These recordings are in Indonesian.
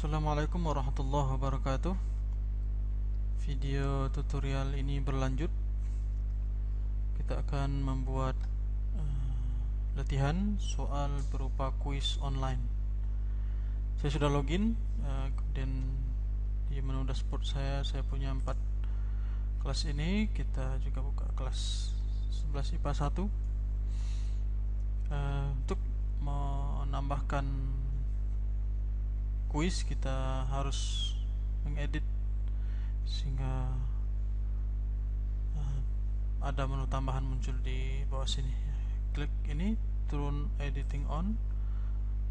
Assalamualaikum warahmatullahi wabarakatuh. Video tutorial ini berlanjut. Kita akan membuat latihan soal berupa kuis online. Saya sudah login, kemudian di menu dashboard saya punya 4 kelas ini. Kita juga buka kelas 11 IPA 1. Untuk menambahkan kuis kita harus mengedit sehingga ada menu tambahan muncul di bawah sini. Klik ini, turun editing on.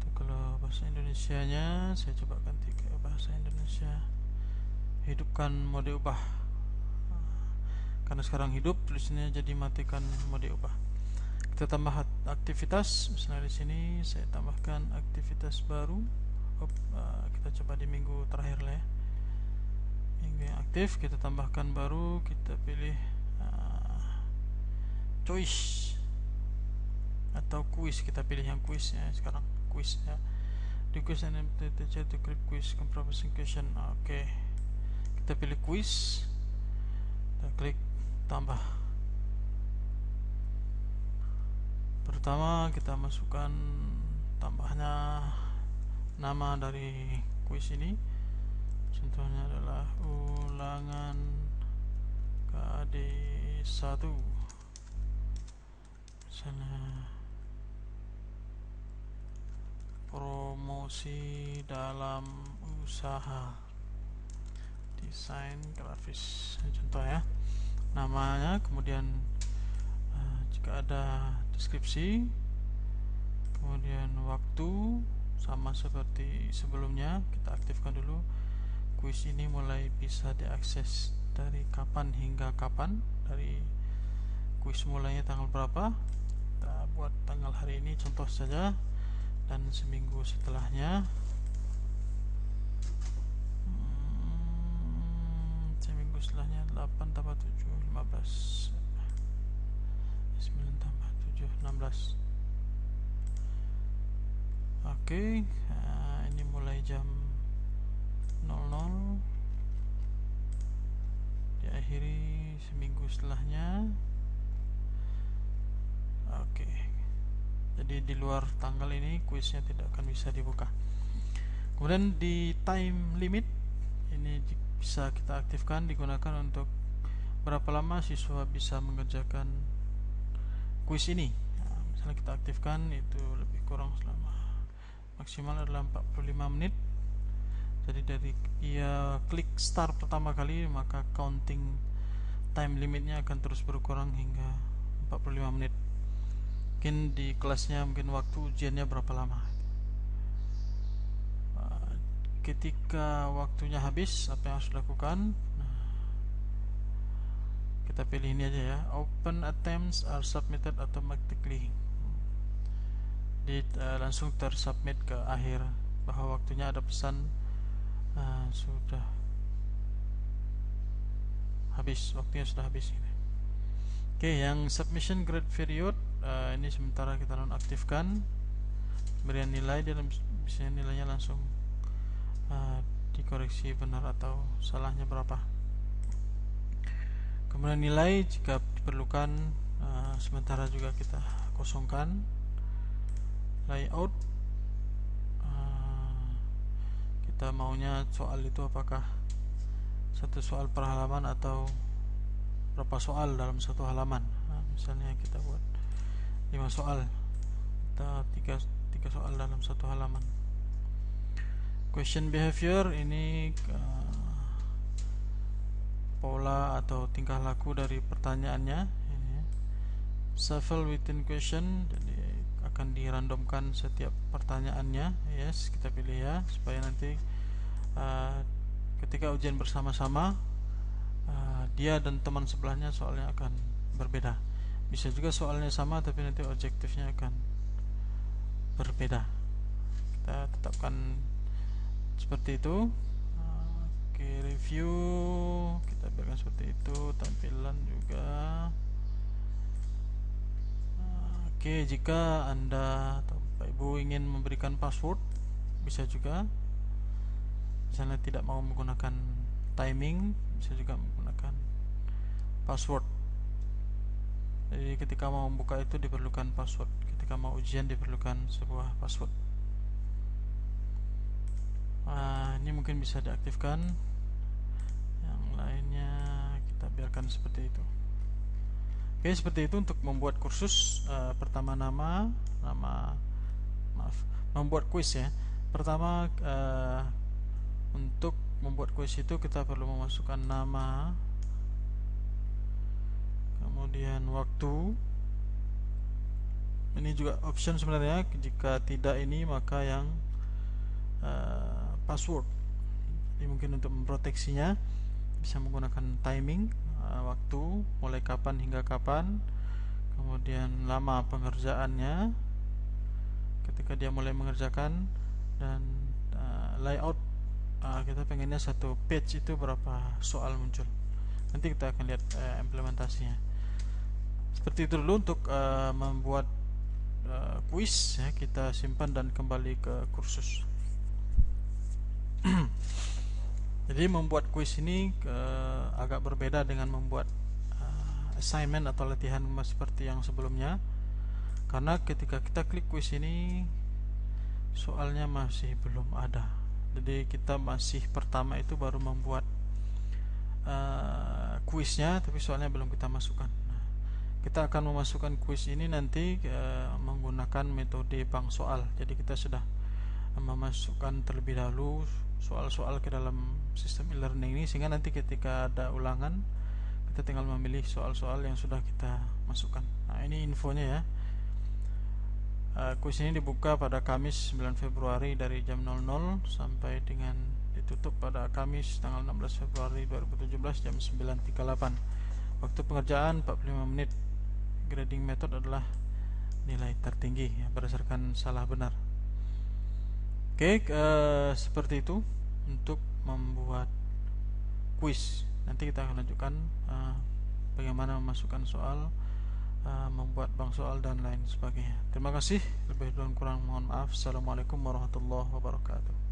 Itu kalau bahasa Indonesianya saya coba ganti ke bahasa Indonesia. Hidupkan mode ubah. Karena sekarang hidup tulisannya, jadi matikan mode ubah. Kita tambah aktivitas. Misalnya di sini saya tambahkan aktivitas baru. Kita coba di minggu terakhir lah ya. Minggu yang aktif kita tambahkan baru, kita pilih choice atau quiz. Kita pilih yang quiz ya sekarang, quiz ya. Di quiz and to click quiz comparison question. Oke. Kita pilih quiz. Kita klik tambah. Pertama kita masukkan tambahnya nama dari kuis ini. Contohnya adalah ulangan KD 1. Misalnya promosi dalam usaha desain grafis, contoh ya namanya. Kemudian jika ada deskripsi, kemudian waktu sama seperti sebelumnya. Kita aktifkan dulu. Kuis ini mulai bisa diakses dari kapan hingga kapan. Dari kuis mulainya tanggal berapa, kita buat tanggal hari ini contoh saja, dan seminggu setelahnya. Seminggu setelahnya 8 tambah 7 15, 9 tambah 7 16. Oke, ini mulai jam 00, diakhiri seminggu setelahnya. Oke, jadi di luar tanggal ini kuisnya tidak akan bisa dibuka. Kemudian di time limit ini bisa kita aktifkan, digunakan untuk berapa lama siswa bisa mengerjakan kuis ini. Misalnya kita aktifkan, itu lebih kurang selama maksimal adalah 45 menit. Jadi dari ia klik start pertama kali, maka counting time limitnya akan terus berkurang hingga 45 menit. Mungkin di kelasnya, mungkin waktu ujiannya berapa lama. Ketika waktunya habis, apa yang harus dilakukan? Kita pilih ini aja ya, open attempts are submitted automatically. Langsung tersubmit ke akhir, bahwa waktunya ada pesan sudah habis, waktunya sudah habis ini. Oke, yang submission grade period ini sementara kita nonaktifkan. Pemberian nilai, dia bisa nilainya langsung dikoreksi benar atau salahnya berapa. Kemudian nilai jika diperlukan sementara juga kita kosongkan. Layout, kita maunya soal itu apakah satu soal per halaman atau berapa soal dalam satu halaman. Misalnya kita buat 5 soal atau 3 soal dalam satu halaman. Question behavior ini pola atau tingkah laku dari pertanyaannya. Ini shuffle within question, jadi akan dirandomkan setiap pertanyaannya. Yes, kita pilih ya, supaya nanti ketika ujian bersama-sama dia dan teman sebelahnya soalnya akan berbeda. Bisa juga soalnya sama tapi nanti objektifnya akan berbeda. Kita tetapkan seperti itu. Oke, review kita biarkan seperti itu. Tampilan juga. Oke, jika Anda atau Bapak Ibu ingin memberikan password, bisa juga. Misalnya tidak mau menggunakan timing, bisa juga menggunakan password. Jadi ketika mau membuka itu diperlukan password, ketika mau ujian diperlukan sebuah password. Ini mungkin bisa diaktifkan. Yang lainnya kita biarkan seperti itu. Oke, seperti itu untuk membuat kursus. Pertama membuat kuis ya. Pertama, untuk membuat kuis itu kita perlu memasukkan nama, kemudian waktu. Ini juga option sebenarnya. Jika tidak ini, maka yang password. Jadi mungkin untuk memproteksinya bisa menggunakan timing, waktu mulai kapan hingga kapan, kemudian lama pengerjaannya ketika dia mulai mengerjakan, dan layout. Kita pengennya satu page itu berapa soal muncul. Nanti kita akan lihat implementasinya. Seperti itu dulu untuk membuat kuis ya. Kita simpan dan kembali ke kursus. Jadi membuat kuis ini agak berbeda dengan membuat assignment atau latihan seperti yang sebelumnya, karena ketika kita klik kuis ini soalnya masih belum ada. Jadi kita masih pertama itu baru membuat kuisnya, tapi soalnya belum kita masukkan. Kita akan memasukkan kuis ini nanti menggunakan metode bank soal. Jadi kita sudah memasukkan terlebih dahulu soal-soal ke dalam sistem e-learning ini, sehingga nanti ketika ada ulangan kita tinggal memilih soal-soal yang sudah kita masukkan. Nah, ini infonya ya. Kuis ini dibuka pada Kamis 9 Februari dari jam 00 sampai dengan ditutup pada Kamis tanggal 16 Februari 2017 jam 9.38. Waktu pengerjaan 45 menit. Grading method adalah nilai tertinggi ya, berdasarkan salah benar. Oke, seperti itu untuk membuat kuis. Nanti kita akan lanjutkan bagaimana memasukkan soal, membuat bank soal dan lain sebagainya. Terima kasih. Lebih dan kurang mohon maaf. Assalamualaikum warahmatullahi wabarakatuh.